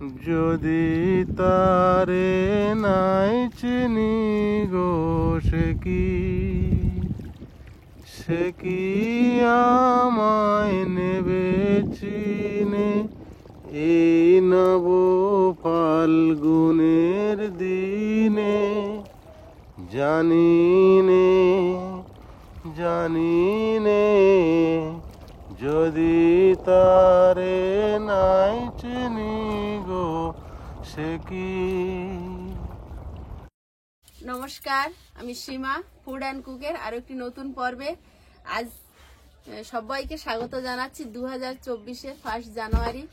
যদি তারে নাই চিনি গো সে কি আমায় নেবে চিনে এই নব ফাল্গুনের দিনে জানিনে যদি তারে নাই চিনি গো সে কি। নমস্কার, আমি সীমা ফুড অ্যান্ড কুকের আরো একটি নতুন পর্বে আজ সবাইকে স্বাগত জানাচ্ছি 2024-এর 1 জানুয়ারি।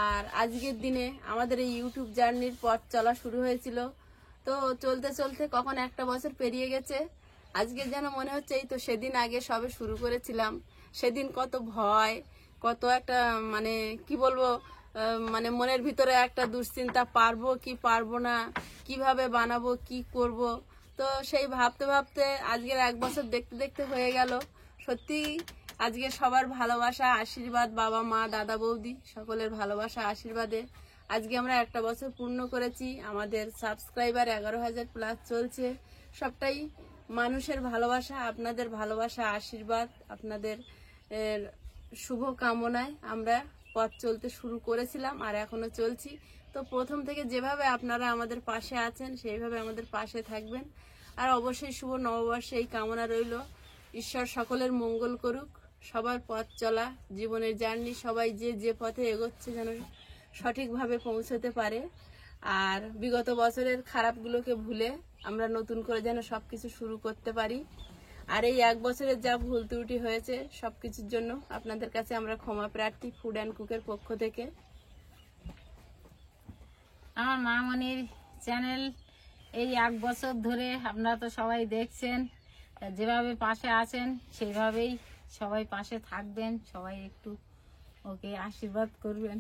আর আজকের দিনে আমাদের এই ইউটিউব জার্নির পথ চলা শুরু হয়েছিল। তো চলতে চলতে কখন একটা বছর পেরিয়ে গেছে, আজকে যেন মনে হচ্ছে এই তো সেদিন আগে সবে শুরু করেছিলাম। সেদিন কত ভয়, কত একটা মানে কি বলবো, মানে মনের ভিতরে একটা দুশ্চিন্তা, পারবো কি পারবো না, কিভাবে বানাবো কি করব। তো সেই ভাবতে ভাবতে আজকের 1 বছর দেখতে দেখতে হয়ে গেল। সত্যি আজকে সবার ভালোবাসা আশীর্বাদ, বাবা মা দাদা বৌদি সকলের ভালোবাসা আশীর্বাদে আজকে আমরা 1 বছর পূর্ণ করেছি। আমাদের সাবস্ক্রাইবার 11,000+ চলছে। সবটাই মানুষের ভালোবাসা, আপনাদের ভালোবাসা আশীর্বাদ, আপনাদের শুভ কামনায় আমরা পথ চলতে শুরু করেছিলাম আর এখনো চলছি। তো প্রথম থেকে যেভাবে আপনারা আমাদের পাশে আছেন সেইভাবে আমাদের পাশে থাকবেন। আর অবশ্যই শুভ নববর্ষে এই কামনা রইল, ঈশ্বর সকলের মঙ্গল করুক। সবার পথ চলা জীবনের জার্নি, সবাই যে যে পথে এগোচ্ছে যেন সঠিকভাবে পৌঁছতে পারে। আর বিগত বছরের খারাপগুলোকে ভুলে আমরা নতুন করে যেন সবকিছু শুরু করতে পারি। আর এই 1 বছরের যা ভুল ত্রুটি হয়েছে সবকিছুর জন্য আপনাদের কাছে আমরা ক্ষমা প্রার্থী ফুড অ্যান্ড কুকের পক্ষ থেকে। আমার মামনির চ্যানেল এই 1 বছর ধরে আপনারা তো সবাই দেখছেন, যেভাবে পাশে আছেন সেইভাবেই সবাই পাশে থাকবেন, সবাই একটু ওকে আশীর্বাদ করবেন।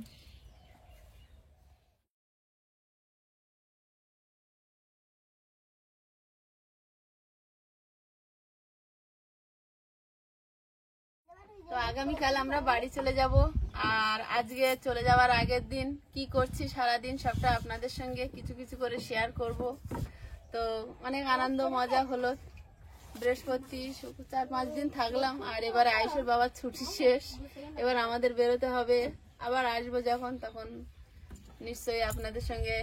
তো আগামীকাল আমরা বাড়ি চলে যাব। আর আজকে চলে যাওয়ার আগের দিন কি করছি সারাদিন সবটা আপনাদের সঙ্গে কিছু কিছু করে শেয়ার করব। তো অনেক আনন্দ মজা হলো। বৃহস্পতি 4-5 দিন থাকলাম আর এবারে আয়ুষের বাবার ছুটি শেষ। এবার আমাদের বেরোতে হবে, আবার আসবো যখন তখন নিশ্চয়ই আপনাদের সঙ্গে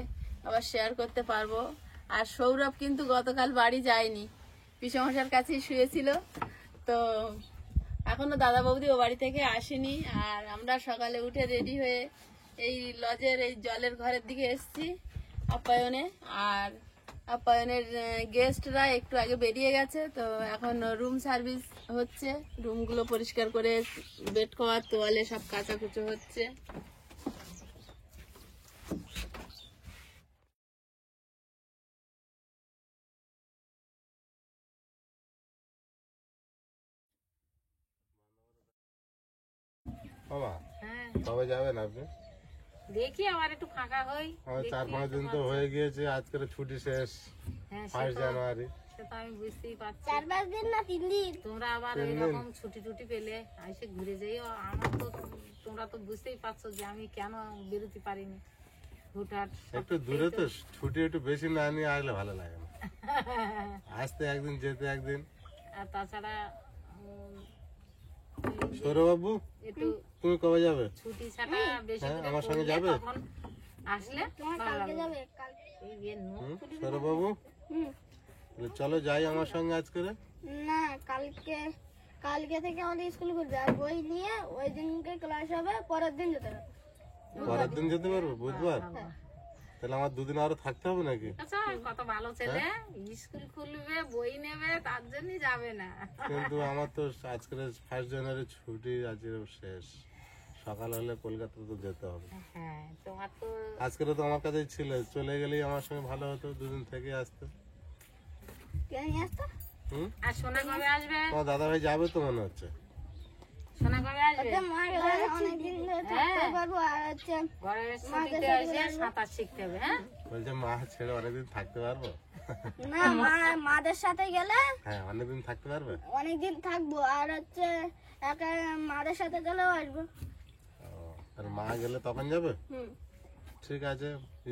আবার শেয়ার করতে পারবো। আর সৌরভ কিন্তু গতকাল বাড়ি যায়নি, পিসমশার কাছেই শুয়েছিল। তো এখনো দাদা বৌদি ও বাড়ি থেকে আসেনি। আর আমরা সকালে উঠে রেডি হয়ে এই লজের এই জলের ঘরের দিকে এসেছি আপ্যায়নে। আর আপ্যায়নের গেস্টরা একটু আগে বেরিয়ে গেছে। তো এখন রুম সার্ভিস হচ্ছে, রুমগুলো পরিষ্কার করে বেড কভার তোয়ালে সব কাচাকুচো হচ্ছে। বাবা হ্যাঁ, কবে যাবেন আপনি? দেখি আবার একটু ফাঁকা হই। 4-5 দিন তো হয়ে গিয়েছে, আজকের ছুটি শেষ। হ্যাঁ, 1 জানুয়ারি সেটা আমি বুঝতেই পারছি। 4-5 দিন না 3 দিন। তোমরা আবার এরকম ছুটি টুটি পেলে এসে ঘুরে যাইও। আমার তো তোমরা তো বুঝতেই পারছো যে আমি কেন বেরোতে পারিনি। হুটহাট একটু দূরে তো, ছুটি একটু বেশি না নিয়ে আসলে ভালো লাগে না। আসতে একদিন যেতে একদিন। আর তাছাড়া সৌরবাবু একটু তুমি কবে যাবে? ছুটি ছাটা বেশি করে আমার সঙ্গে পড়লে যাবে? তখন আসলে ভালো কালকে লাগবে। যাবে কালকে। এই যে নোট সৌরবাবু চলো যাই আমার সঙ্গে আজ করে। না কালকে থেকে আমাদের স্কুল খুলবে আর বই নিয়ে ওই দিনকে ক্লাস হবে, পরের দিন যেতে হবে। পরের দিন যেতে পারবো বুধবার? তাহলে আমার 2 দিন আরো থাকতে হবে নাকি? আচ্ছা, কত ভালো ছেলে, স্কুল খুলবে বই নেবে তার জন্য যাবে না। কিন্তু আমার তো আজকের 1 জানুয়ারি ছুটি, আজকে শেষ। সকাল হলে কলকাতা তো যেতে হবে। হ্যাঁ, তোমার তো আজকে তো আমার কাছেই ছিল, চলে গেলেই আমার সঙ্গে ভালো হতো, 2 দিন থেকে আসতে। কে নিয়ে আসতো? আর সোনা কবে আসবে? তোমার দাদা ভাই যাবে তো মনে হচ্ছে। সোনা কবে আসবে? ওতে মা গেলে অনেকদিন ধরে থাকতে পারবো। আর হচ্ছে ঘরের ছুটিতে এসে সাঁতার শিখতে হবে। হ্যাঁ, বলছে মা ছেড়ে অনেকদিন থাকতে পারবো? না মাদের সাথে গেলে হ্যাঁ, অনেকদিন থাকতে পারবে। অনেকদিন থাকবো। আর হচ্ছে একা মাদের সাথে গেলেও আসবো। আর মা গেলে তখন যাবে? ঠিক আছে,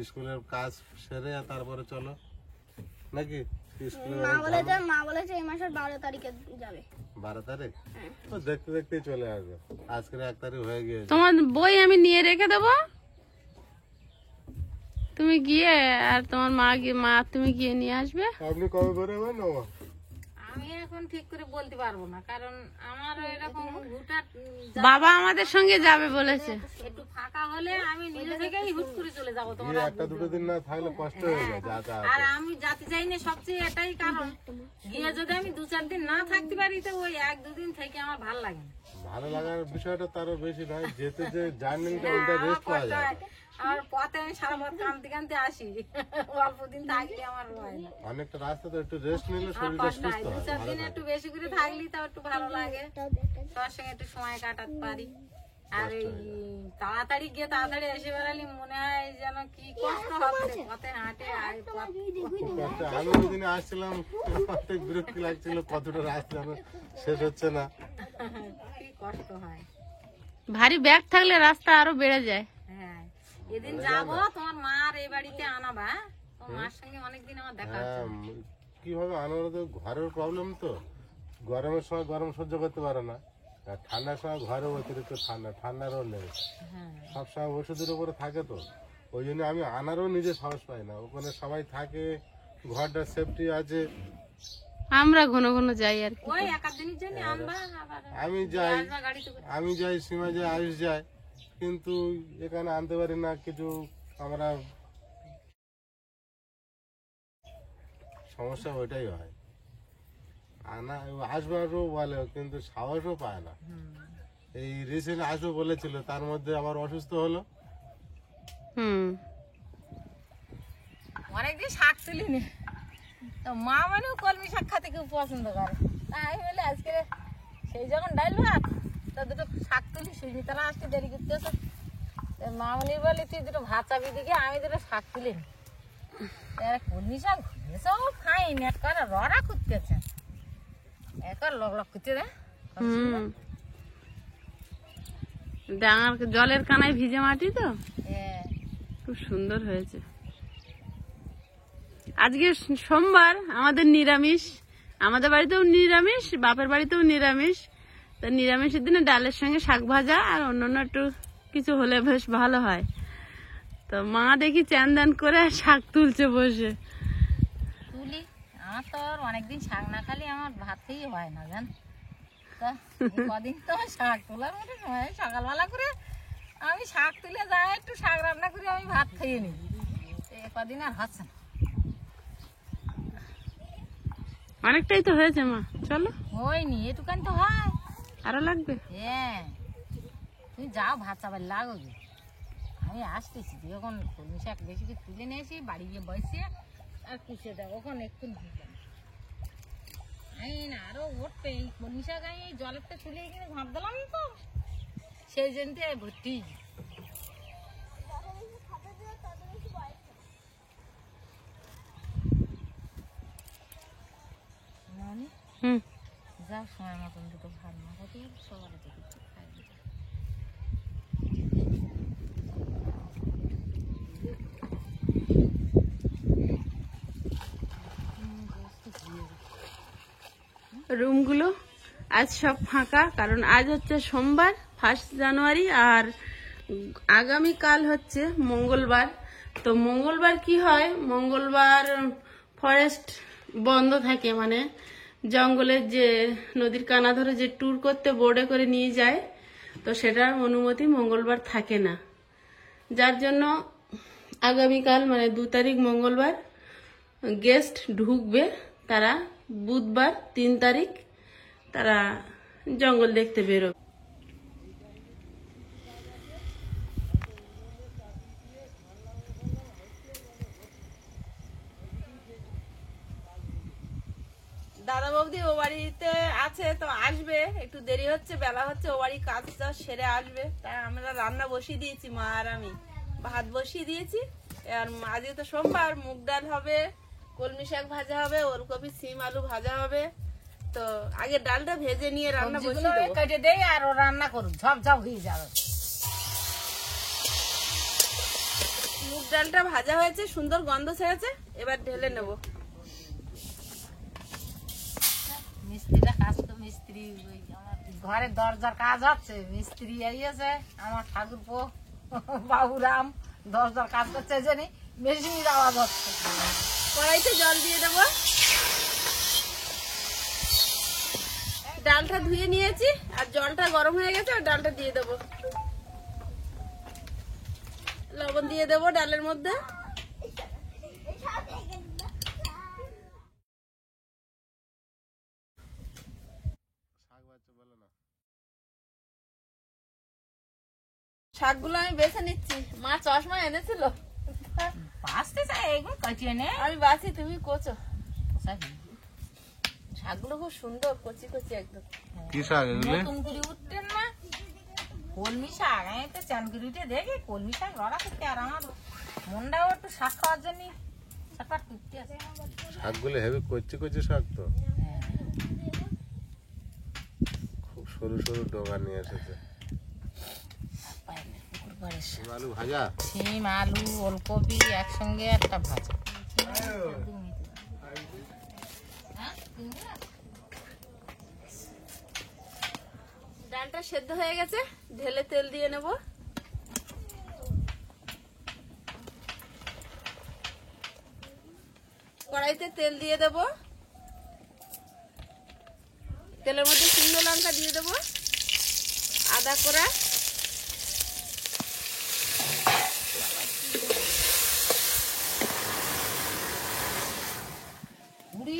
স্কুলের কাজ সেরে তারপরে চলো নাকি? স্কুলে মা বলেছে এই মাসের 12 তারিখে যাবে। 12 তারিখ? তো দেখতে দেখতেই চলে আসবে। আজকের 1 তারিখ হয়ে গিয়েছে। তোমার বই আমি নিয়ে রেখে দেবো, তুমি গিয়ে আর তোমার মা তুমি গিয়ে নিয়ে আসবে। আপনি কবে করে নেবো? আমি এখন ঠিক করে বলতে পারবো না, কারণ আমার এরকম হুটহাট বাবা আমাদের সঙ্গে যাবে বলেছে। একটু ফাঁকা হলে আমি নিজে থেকেই হুট করে চলে যাবো। তোমার গিয়ে 1-2 দিন না থাকলে কষ্ট হয়ে যায় যাতায়াত। আর আমি যেতে চাই না, সবচেয়ে এটাই কারণ, গিয়ে যদি আমি 2-4 দিন না থাকতে পারি তো ওই 1-2 দিন থেকে আমার ভালো লাগে না। ভালো লাগার বিষয়টা তারও বেশি নয়, যেতে যে জার্নিটা ওটা রেস্ট পাওয়া যায়। আর পথে আমি সারা পথ কাঁদতে কাঁদতে আসি, অল্প দিন থাকলে আমার হয় না, অনেকটা রাস্তা তো একটু রেস্ট নিলে আমার শরীরটা কষ্ট হয়। সুস্থ হয়। 2-4 দিন একটু বেশি করে থাকলি তাও একটু ভালো লাগে, সবার সঙ্গে একটু সময় কাটাতে পারি। আর এই তাড়াতাড়ি গিয়ে তাড়াতাড়ি এসে বেড়ালি মনে হয় যেন কি কষ্ট হচ্ছে পথে হাঁটে। খুব কষ্ট। আমি ওইদিনে আসছিলাম, অনেক বিরক্তি লাগছিল, কতটা রাস্তা শেষ হচ্ছে না। কি কষ্ট হয়। ভারী ব্যাগ থাকলে রাস্তা আরো বেড়ে যায়। হ্যাঁ, এদিন যাবো তোমার মার এই বাড়িতে আনাবা, হ্যাঁ? তোমার মার সঙ্গে অনেকদিন আমার দেখা হচ্ছে না। কিভাবে আনানো, তো ঘরের প্রবলেম তো। গরমের সময় গরম সহ্য করতে পারে না, আর ঠান্ডার সময় ঘরে অতিরিক্ত ঠান্ডারও নেই, হ্যাঁ, সবসময় ওষুধের উপরে থাকে তো। ওই জন্য আমি আনারও নিজে সাহস পাই না। ওখানে সবাই থাকে, ঘরটা সেফটি আছে। আমরা ঘন ঘন যাই আর কি। ওই 1 দিনের জন্য আনবা, আবার আমি যাই, আসবা গাড়িতে করে। আমি যাই, সীমা যায়, আয়ুষ যায়, কিন্তু এখানে আনতে পারি না কিছু। আমরা সমস্যা ওইটাই হয়, আসবো বলে কিন্তু সাহসও পায় না। এই রিসেন্ট আসবো বলেছিল, তার মধ্যে আবার অসুস্থ হলো। অনেকদিন শাক তুলিনি তো মা মানেও কলমি শাক খেতে খুব পছন্দ করে, তাই বলে আজকে সেই যখন ডাইল ভাত তো দুটো শাক তুলি, সুস্মিতারা আজকে দেরি করতেছে। মা মনি বলে তুই দুটো ভাত চাবি দিকে, আমি দুটো শাক তুলি। কলমি শাক সব খাইনি, একবার রড়া খুঁজতেছে, একবার লক লক করতে দেয়। ডাঙার জলের কানায় ভিজে মাটি তো হ্যাঁ, খুব সুন্দর হয়েছে। আজকে সোমবার, আমাদের নিরামিষ, আমাদের বাড়িতেও নিরামিষ, বাপের বাড়িতেও নিরামিষ। তো নিরামিষের দিনে ডালের সঙ্গে শাক ভাজা আর অন্যান্য একটু কিছু হলে বেশ ভালো হয়। তো মা দেখি চ্যান দান করে শাক তুলছে বসে। তুলি, আমার তো আর অনেকদিন শাক না খালি আমার ভাতেই হয় না জান। তা এই কদিন তো শাক তোলার মতো সময়, সকালবেলা করে আমি শাক তুলে যাই, একটু শাক রান্না করে আমি ভাত খেয়ে নিই। কদিন আর হচ্ছে না। অনেকটাই তো হয়েছে মা, চলো। হয়নি, এটুকান তো হয়, আরো লাগবে। হ্যাঁ, তুমি যাও ভাত চাবার লাগো, আমি আসতেছি। যখন কলমি শাক বেশি করে তুলে নিয়ে এসি বাড়ি গিয়ে বসে আর কুচিয়ে দেবো, ওখান একটু আমি না আরো উঠবে। এই কলমি শাক আমি জলেরটা তুলে এখানে ঘাঁপ দিলাম তো, সেই জন্যে ভর্তি। যা সময় মতন দুটো ভাত না হতে সবার খাই দিতে। রুমগুলো আজ সব ফাঁকা, কারণ আজ হচ্ছে সোমবার 1 জানুয়ারি, আর আগামীকাল হচ্ছে মঙ্গলবার। তো মঙ্গলবার কি হয়, মঙ্গলবার ফরেস্ট বন্ধ থাকে, মানে জঙ্গলের যে নদীর কানা ধরে যে ট্যুর করতে বোর্ডে করে নিয়ে যায়, তো সেটার অনুমতি মঙ্গলবার থাকে না। যার জন্য আগামীকাল মানে 2 তারিখ মঙ্গলবার গেস্ট ঢুকবে, তারা বুধবার 3 তারিখ তারা জঙ্গল দেখতে বেরোবে। দাদা বৌদি ও বাড়িতে আছে, তো আসবে, একটু দেরি হচ্ছে, বেলা হচ্ছে, ও বাড়ি কাজটা সেরে আসবে। তাই আমরা রান্না বসিয়ে দিয়েছি, মা আর আমি ভাত বসিয়ে দিয়েছি। আর আজকে তো সোমবার, মুগ ডাল হবে, কলমি শাক ভাজা হবে, ওলকপি সিম আলু ভাজা হবে। তো আগে ডালটা ভেজে নিয়ে রান্না বসিয়ে দেবো। কেটে দেয় আর ও রান্না করুক, ঝপ ঝপ হয়ে যাবে। মুগ ডালটা ভাজা হয়েছে, সুন্দর গন্ধ ছেড়েছে, এবার ঢেলে নেব। মিস্ত্রিরা কাজ তো মিস্ত্রি ওই আমার ঘরের দরজার কাজ হচ্ছে, মিস্ত্রি আইয়েছে আমার ঠাকুরপো বাবুরাম দরজার কাজ করছে, জানি মেশিনের আওয়াজ হচ্ছে। কড়াইতে জল দিয়ে দেবো। ডালটা ধুয়ে নিয়েছি আর জলটা গরম হয়ে গেছে, আর ডালটা দিয়ে দেবো। লবণ দিয়ে দেবো ডালের মধ্যে। শাকগুলো আমি বেছে নিচ্ছি। মা চশমা এনেছিল, বাঁচতে চাই এগুলো কাটিয়ে নে। আমি বাছি, তুমি কোচো। শাকগুলো খুব সুন্দর, কচি কচি একদম। কি শাক এগুলো? নতুন করে উঠতেন না কলমি শাক, আমি তো চানকুড়িতে দেখি কলমি শাক লড়া করতে, আর আমার মনটাও একটু শাক খাওয়ার জন্য শাকটা করতে আছে। শাকগুলো হেভি কচি কচি শাক তো, খুব সরু সরু ডগা নিয়ে এসেছে। আলু ভাজা, সিম আলু ওলকপি একসঙ্গে একটা ভাজা। ডালটা সেদ্ধ হয়ে গেছে, ঢেলে তেল দিয়ে নেব। কড়াইতে তেল দিয়ে দেব। তেলের মধ্যে শুকনো লঙ্কা দিয়ে দেব, আদা কোড়া,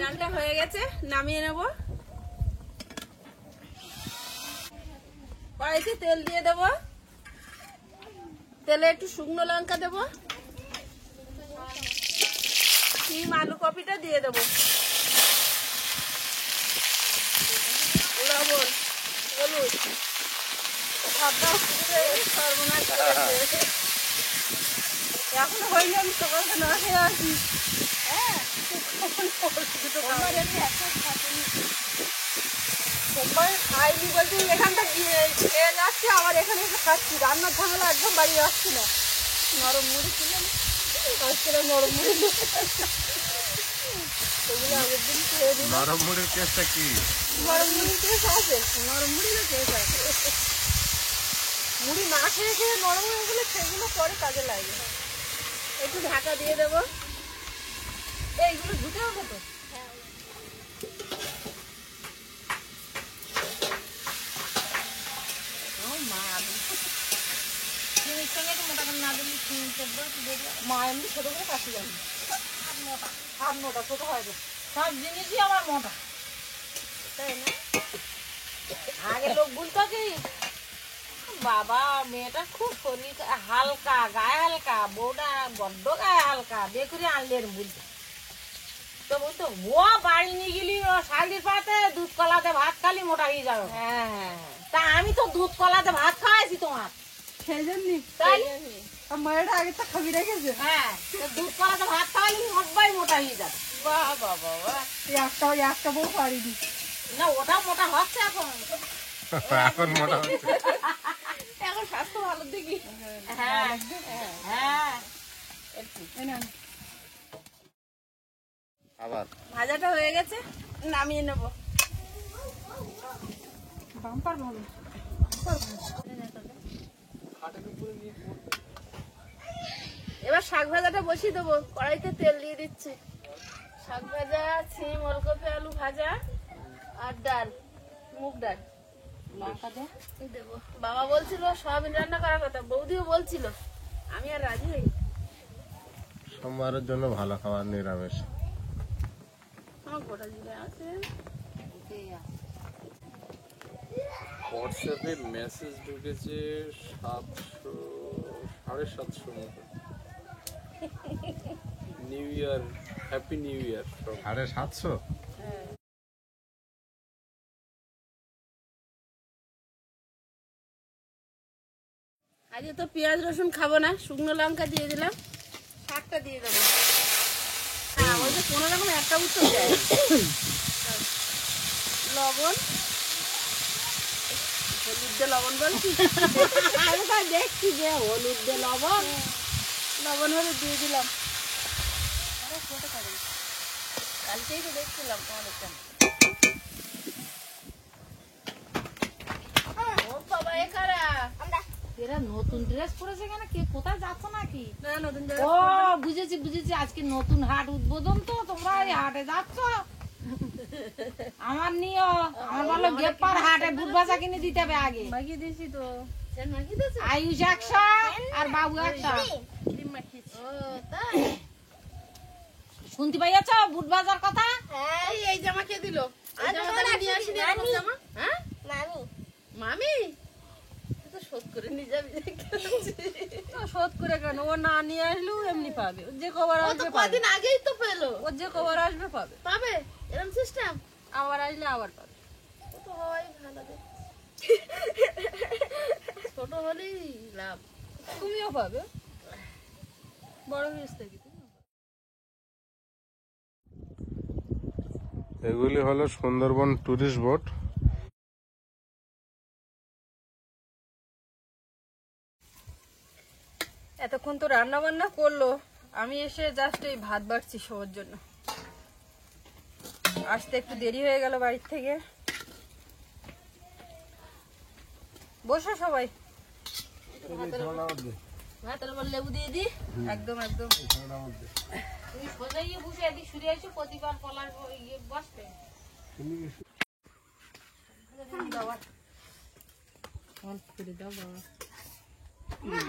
ডালটা হয়ে গেছে, নামিয়ে নেব। কড়াইতে তেল দিয়ে দেব, তেলে একটু শুকনো লঙ্কা দেব, সিম আলু কপিটা দিয়ে দেব, লবণ হলুদ, সর্বনাশ করেছে। এখন হইলে আমি সকালকে না খেয়ে আসি। সোমবার খাইনি বলতে এখানটা গিয়ে খেয়ে যাচ্ছি, আবার এখানে এসে খাচ্ছি। রান্নার ঝামেলা একদম বাড়ি আসছি না। নরম মুড়ি ছিলাম, নরম মুড়ি সেগুলো আগের দিন খেয়ে দিই। নরম মুড়ির কেসটা কি? নরম মুড়ির কেস আছে, নরম মুড়িরও কেস আছে। মুড়ি না খেয়ে খেয়ে নরম হয়ে গেলে সেগুলো পরে কাজে লাগে। একটু ঢাকা দিয়ে দেবো। এইগুলো ধুতে হবে তো। মা এমনি ছোট করে কাশি যাবে, হাত মোটা ছোট হয় না, সব জিনিসই আমার মোটা, তাই না? আগে লোক বলতো কি বাবা মেয়েটা খুব শরীর হালকা, গায়ে হালকা, বউটা বড্ড গায়ে হালকা, বেকুরি আনলেন বলতো। তো বলতো ও বাড়ি নিয়ে গেলি ও শালির পাতে দুধ কলাতে ভাত খালি মোটা হয়ে যাবে। হ্যাঁ, তা আমি তো দুধ কলাতে ভাত খাওয়াইছি তোমার, সেই জন্যই তাই মায়েরা আগে তো খাবি রেখেছে। হ্যাঁ, তো দুধ কলাতে ভাত খাওয়াইলে সবাই মোটা হয়ে যাবে। বাহ বাবা বাহ, একটা বউ পারিনি। না ওটা মোটা হচ্ছে এখন, এখন মোটা হচ্ছে। এখন স্বাস্থ্য ভালো দেখি। হ্যাঁ হ্যাঁ। আবার ভাজাটা হয়ে গেছে, নামিয়ে নেব। এবার শাক ভাজাটা বসিয়ে দেবো। কড়াইতে তেল দিয়ে দিচ্ছি। শাক ভাজা, সিম ওলকপি আলু ভাজা আর ডাল, মুগ ডাল দেবো। বাবা বলছিল সয়াবিন রান্না করার কথা, বৌদিও বলছিল, আমি আর রাজি হই। সোমবারের জন্য ভালো খাবার, নিরামিষ। আমার গোটা জিরে আছে। হোয়াটসঅ্যাপে মেসেজ ঢুকেছে 700-750 মতো। New year, happy new year. 750? আজকে তো পেঁয়াজ রসুন খাবো না, শুকনো লঙ্কা দিয়ে দিলাম, শাকটা দিয়ে দেবো। হ্যাঁ, ওই যে কোনো রকম একটা উত্তর দেয়। লবণ, হলুদ দিয়ে লবণ বলছি, আমি তো দেখছি যে হলুদ দিয়ে লবণ, লবণ হলুদ দিয়ে দিলাম। কালকেই তো দেখছিলাম তোমাদের চ্যানেল। ও বাবা, এ কারা? এরা নতুন ড্রেস পরেছে কেন? কে কোথায় যাচ্ছ নাকি? না, নতুন ও বুঝেছি বুঝেছি, আজকে নতুন হাট উদ্বোধন তো, তোমরা এই হাটে যাচ্ছ। আমার নিও, আমার বলো গেপার হাটে বুট ভাজা কিনে দিতে হবে আগে। মাখিয়ে দিয়েছি তো। মাখিয়ে দিয়েছি? আয়ুষ 100 আর বাবু 100। ডিম মাখিয়েছি। ও তাই? শুনতে পাইয়াছ বুট ভাজার কথা? হ্যাঁ, এই জামা কে দিল? এই জামা তো আমি নিয়ে আসিনি, এরকম জামা। হ্যাঁ? মামি। মামি? তুই তো শোধ করে নিয়ে যাবি। শোধ করে কেন? ও না নিয়ে আসলেও এমনি পাবে, ও যে কবার ও তো আসবে পাবে, কদিন আগেই তো পেলো। ও যে কবার আসবে পাবে, পাবে এরকম সিস্টেম? আবার আসলে আবার পাবে। ও তো হয় ভালো রে। ছোট হলেই লাভ। তুমিও পাবে, বড় হয়েছে থেকে তুমিও পাবে। এগুলি হলো সুন্দরবন টুরিস্ট বোট। এতক্ষণ তো রান্না বান্না করলো, আমি এসে জাস্ট এই ভাত বাড়ছি সবার জন্য। আসতে একটু দেরি হয়ে গেল বাড়ির থেকে। বসো সবাই, ভাতের উপর লেবু দিয়ে দি। একদম একদম। তুমি সোজা গিয়ে বসে এদিক সরে এসো, প্রতিবার পলার ইয়ে বসবে। অল্প করে দাও বাবা।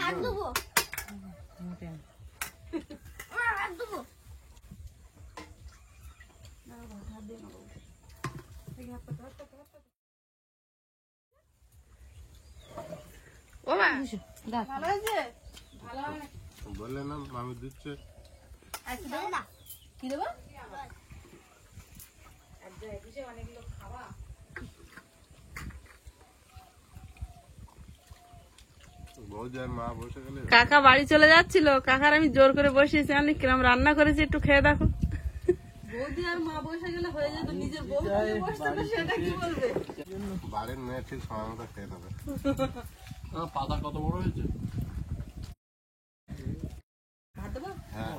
হাত দেবো, হাত দেবো। ও মা, দাও। ভালো হয়েছে? বলে না আমি দিচ্ছে। কি দেবো? বৌদি আর মা বসে গেলে কাকা বাড়ি চলে যাচ্ছিল, কাকার আমি জোর করে বসিয়েছি, আমি কিরম রান্না করেছি একটু খেয়ে দেখো। বৌদি আর মা বসে গেলে হয়ে যেত, নিজের বউ যদি বসতে তো সেটা কি বলবে? বাড়ির মেয়ে ঠিক সময় মতো খেয়ে নেবে। পাতা কত বড় হয়েছে? ভাত দেবো? হ্যাঁ,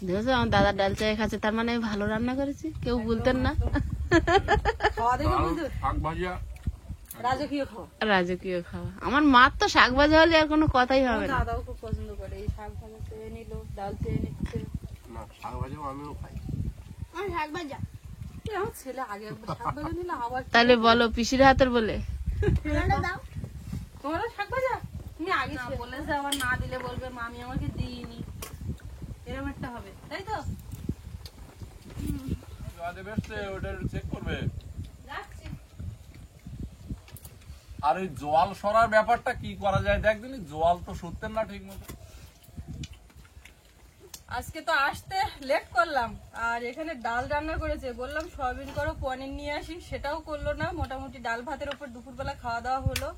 দেখেছো আমার দাদা ডাল চাই খাচ্ছে, তার মানে আমি ভালো রান্না করেছি, কেউ বলতেন না। খাওয়া দেখে বুঝতে শাক ভাজা রাজকীয় খাওয়া। রাজকীয় খাওয়া। আমার মার তো শাক ভাজা হলে আর কোনো কথাই হবে না। দাদাও খুব পছন্দ করে, এই শাক ভাজা চেয়ে নিল, ডাল চেয়ে নিচ্ছে। না শাক ভাজাও আমিও খাই। আমার শাক ভাজা। এই আমার ছেলে আগে একবার শাক ভাজা নিল, আবার তাহলে বলো পিসির হাতের বলে। আমারটা দাও। তোমারও শাক ভাজা? তুমি আগে না বলেছে, আবার না দিলে বলবে মামি আমাকে দিইনি, এরকম একটা হবে, তাই তো? দেবে, ওটা চেক করবে। যাচ্ছি। আর ওই জোয়াল সরার ব্যাপারটা কি করা যায় দেখবেন, জোয়াল তো সরতেন না ঠিক মতো। আজকে তো আসতে লেট করলাম, আর এখানে ডাল রান্না করেছে, বললাম সয়াবিন করো পনির নিয়ে আসি, সেটাও করলো না। মোটামুটি ডাল ভাতের উপর দুপুরবেলা খাওয়া দাওয়া হলো,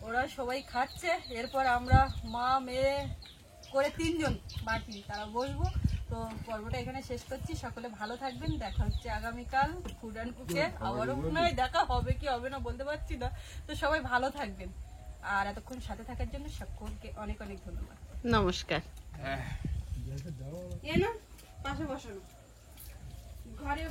ওরা সবাই খাচ্ছে। এরপর আমরা মা মেয়ে করে 3 জন বাকি তারা বসবো। তো পর্বটা এখানে শেষ করছি, সকলে ভালো থাকবেন, দেখা হচ্ছে আগামীকাল ফুড অ্যান্ড কুকে। আবারও মনে হয় দেখা হবে কি হবে না বলতে পারছি না। তো সবাই ভালো থাকবেন, আর এতক্ষণ সাথে থাকার জন্য সকলকে অনেক অনেক ধন্যবাদ। নমস্কার। এ না পাশে বসানো ঘরে